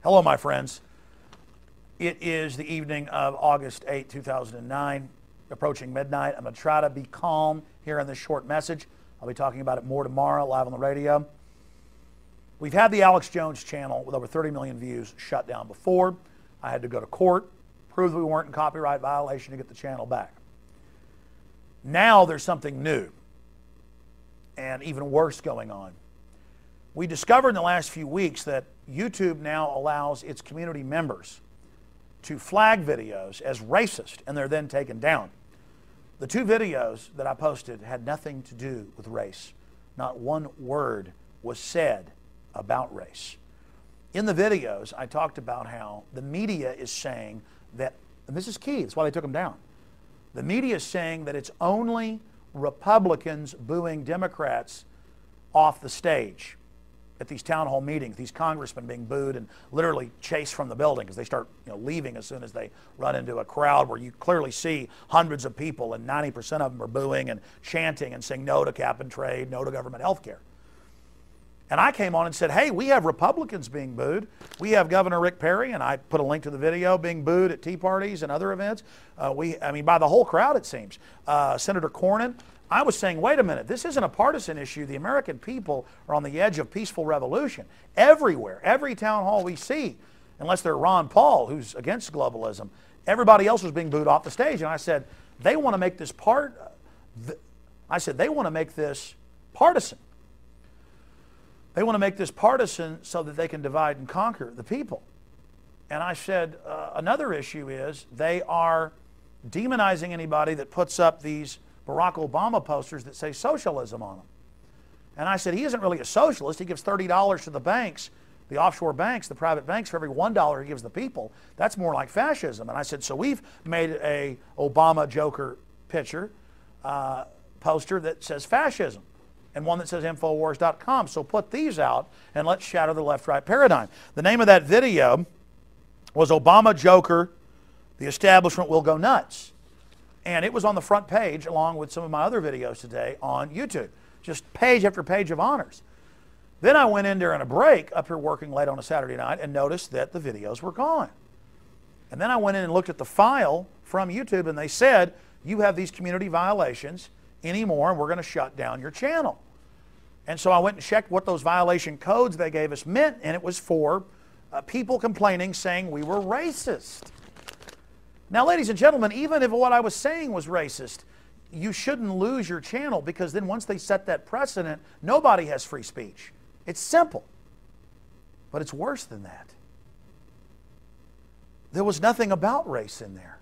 Hello, my friends. It is the evening of August 8, 2009, approaching midnight. I'm going to try to be calm here in this short message. I'll be talking about it more tomorrow, live on the radio. We've had the Alex Jones channel with over 30 million views shut down before. I had to go to court, prove that we weren't in copyright violation to get the channel back. Now there's something new and even worse going on. We discovered in the last few weeks that YouTube now allows its community members to flag videos as racist, and they're then taken down. The two videos that I posted had nothing to do with race. Not one word was said about race. In the videos, I talked about how the media is saying that, and this is key, that's why they took them down. The media is saying that it's only Republicans booing Democrats off the stage at these town hall meetings, these congressmen being booed and literally chased from the building because they start leaving as soon as they run into a crowd where you clearly see hundreds of people and 90% of them are booing and chanting and saying no to cap and trade, no to government health care. And I came on and said, hey, we have Republicans being booed. We have Governor Rick Perry, and I put a link to the video, being booed at tea parties and other events. By the whole crowd, it seems. Senator Cornyn. I was saying, wait a minute, this isn't a partisan issue. The American people are on the edge of peaceful revolution. Everywhere, every town hall we see, unless they're Ron Paul, who's against globalism, everybody else was being booed off the stage. And I said, they want to make this they want to make this partisan. They want to make this partisan so that they can divide and conquer the people. And I said, another issue is they are demonizing anybody that puts up these Barack Obama posters that say socialism on them. And I said, he isn't really a socialist. He gives $30 to the banks, the offshore banks, the private banks, for every $1 he gives the people. That's more like fascism. And I said, so we've made a Obama Joker picture, poster that says fascism, and one that says Infowars.com. So put these out and let's shatter the left-right paradigm. The name of that video was Obama Joker, the establishment will go nuts. And it was on the front page along with some of my other videos today on YouTube. Just page after page of honors. Then I went in during a break up here working late on a Saturday night and noticed that the videos were gone. And then I went in and looked at the file from YouTube and they said, you have these community violations anymore and we're going to shut down your channel. And so I went and checked what those violation codes they gave us meant, and it was for people complaining, saying we were racist. Now, ladies and gentlemen, even if what I was saying was racist, you shouldn't lose your channel, because then once they set that precedent, nobody has free speech. It's simple. But it's worse than that. There was nothing about race in there.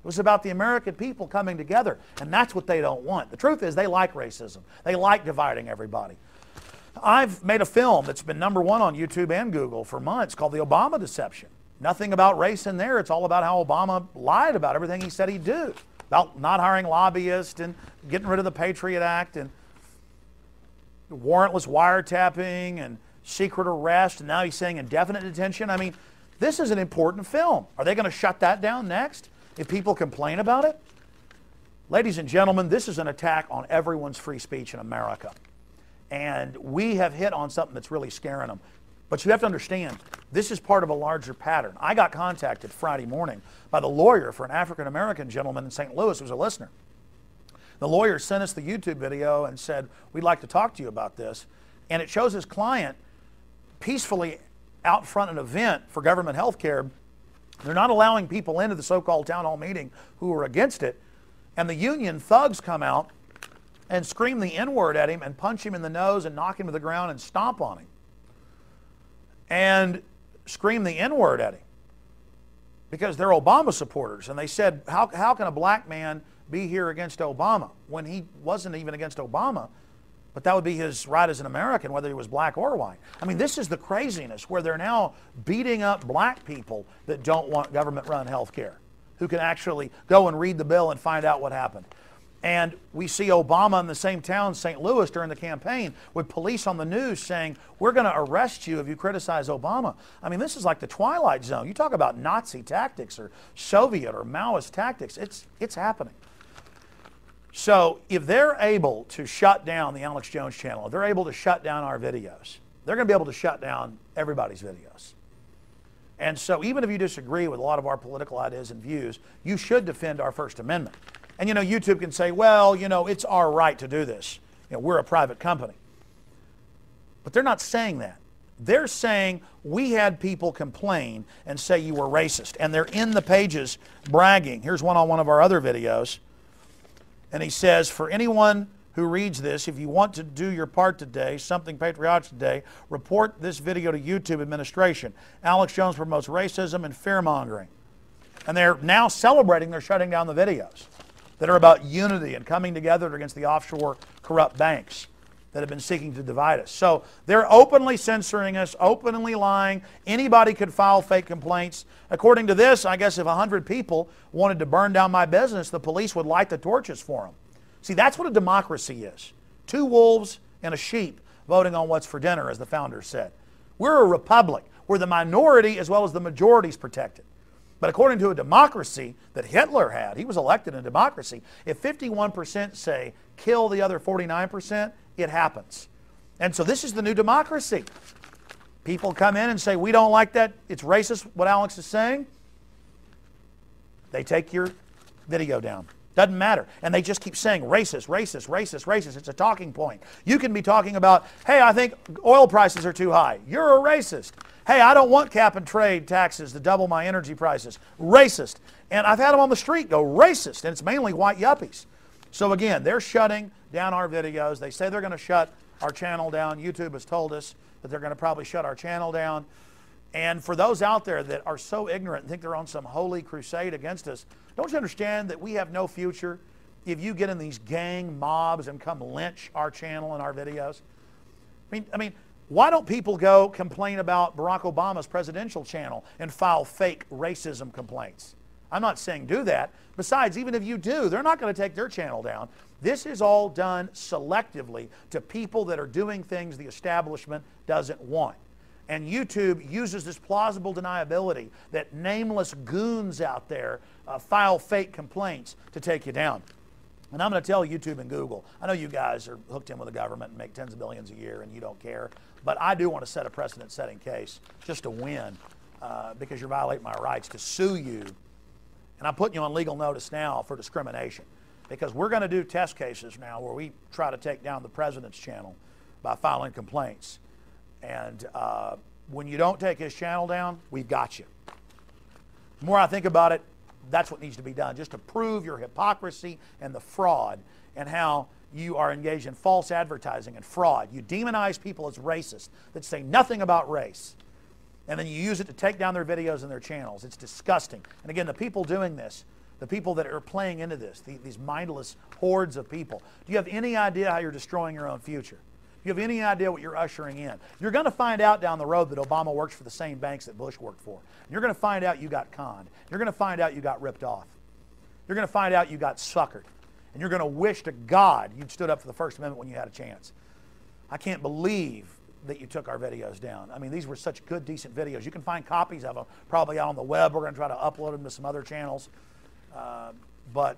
It was about the American people coming together, and that's what they don't want. The truth is, they like racism. They like dividing everybody. I've made a film that's been #1 on YouTube and Google for months called The Obama Deception. Nothing about race in there. It's all about how Obama lied about everything he said he'd do, about not hiring lobbyists and getting rid of the Patriot Act and warrantless wiretapping and secret arrest, and now he's saying indefinite detention. I mean, this is an important film. Are they going to shut that down next if people complain about it? Ladies and gentlemen, this is an attack on everyone's free speech in America. And we have hit on something that's really scaring them. But you have to understand, this is part of a larger pattern. I got contacted Friday morning by the lawyer for an African-American gentleman in St. Louis who's a listener. The lawyer sent us the YouTube video and said, we'd like to talk to you about this. And it shows his client peacefully out front an event for government health care. They're not allowing people into the so-called town hall meeting who are against it. And the union thugs come out and scream the N-word at him and punch him in the nose and knock him to the ground and stomp on him. And scream the N-word at him because they're Obama supporters. And they said, how can a black man be here against Obama when he wasn't even against Obama? But that would be his right as an American, whether he was black or white. I mean, this is the craziness where they're now beating up black people that don't want government-run health care, who can actually go and read the bill and find out what happened. And we see Obama in the same town, St. Louis, during the campaign with police on the news saying, we're going to arrest you if you criticize Obama. I mean, this is like the Twilight Zone. You talk about Nazi tactics or Soviet or Maoist tactics. It's happening. So if they're able to shut down the Alex Jones channel, if they're able to shut down our videos, they're going to be able to shut down everybody's videos. And so even if you disagree with a lot of our political ideas and views, you should defend our First Amendment. And YouTube can say, well, it's our right to do this. We're a private company. But they're not saying that. They're saying we had people complain and say you were racist. And they're in the pages bragging. Here's one on one of our other videos. And he says, for anyone who reads this, if you want to do your part today, something patriotic today, report this video to YouTube administration. Alex Jones promotes racism and fear-mongering. And they're now celebrating they're shutting down the videos that are about unity and coming together against the offshore corrupt banks that have been seeking to divide us. So they're openly censoring us, openly lying. Anybody could file fake complaints. According to this, I guess if 100 people wanted to burn down my business, the police would light the torches for them. See, that's what a democracy is. 2 wolves and a sheep voting on what's for dinner, as the founders said. We're a republic where the minority as well as the majority is protected. But according to a democracy that Hitler had, he was elected in a democracy, if 51% say kill the other 49%, it happens. And so this is the new democracy. People come in and say, we don't like that, it's racist what Alex is saying. They take your video down. Doesn't matter. And they just keep saying racist, racist, racist, racist. It's a talking point. You can be talking about, hey, I think oil prices are too high. You're a racist. Hey, I don't want cap and trade taxes to double my energy prices. Racist. And I've had them on the street go racist. And it's mainly white yuppies. So again, they're shutting down our videos. They say they're going to shut our channel down. YouTube has told us that they're going to probably shut our channel down. And for those out there that are so ignorant and think they're on some holy crusade against us, don't you understand that we have no future if you get in these gang mobs and come lynch our channel and our videos? I mean, why don't people go complain about Barack Obama's presidential channel and file fake racism complaints? I'm not saying do that. Besides, even if you do, they're not going to take their channel down. This is all done selectively to people that are doing things the establishment doesn't want. And YouTube uses this plausible deniability that nameless goons out there file fake complaints to take you down. And I'm going to tell YouTube and Google, I know you guys are hooked in with the government and make tens of billions a year and you don't care, but I do want to set a precedent-setting case just to win because you're violating my rights to sue you. And I'm putting you on legal notice now for discrimination because we're going to do test cases now where we try to take down the president's channel by filing complaints. And when you don't take his channel down, we've got you. The more I think about it, that's what needs to be done, just to prove your hypocrisy and the fraud and how you are engaged in false advertising and fraud. You demonize people as racist that say nothing about race. And then you use it to take down their videos and their channels. It's disgusting. And again, the people doing this, the people that are playing into this, these mindless hordes of people, do you have any idea how you're destroying your own future? Do you have any idea what you're ushering in? You're going to find out down the road that Obama works for the same banks that Bush worked for. You're going to find out you got conned. You're going to find out you got ripped off. You're going to find out you got suckered. And you're going to wish to God you'd stood up for the First Amendment when you had a chance. I can't believe that you took our videos down. I mean, these were such good, decent videos. You can find copies of them probably out on the web. We're going to try to upload them to some other channels. But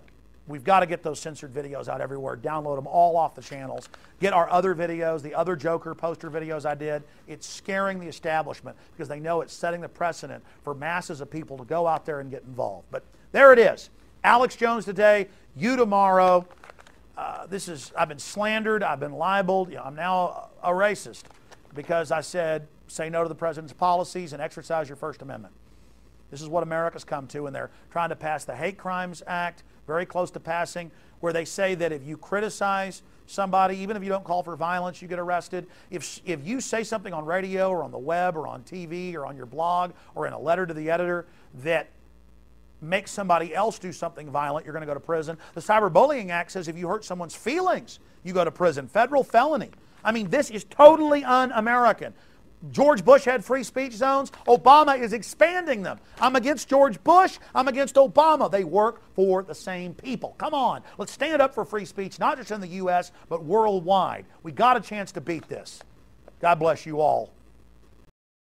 we've got to get those censored videos out everywhere. Download them all off the channels. Get our other videos, the other Joker poster videos I did. It's scaring the establishment because they know it's setting the precedent for masses of people to go out there and get involved. But there it is. Alex Jones today, you tomorrow. I've been slandered. I've been libeled. I'm now a racist because I said, say no to the president's policies and exercise your First Amendment. This is what America's come to, and they're trying to pass the Hate Crimes Act, very close to passing, where they say that if you criticize somebody, even if you don't call for violence, you get arrested. If you say something on radio or on the web or on TV or on your blog or in a letter to the editor that makes somebody else do something violent, you're going to go to prison. The Cyberbullying Act says if you hurt someone's feelings, you go to prison. Federal felony. I mean, this is totally un-American. George Bush had free speech zones. Obama is expanding them. I'm against George Bush. I'm against Obama. They work for the same people. Come on. Let's stand up for free speech, not just in the U.S., but worldwide. We got a chance to beat this. God bless you all.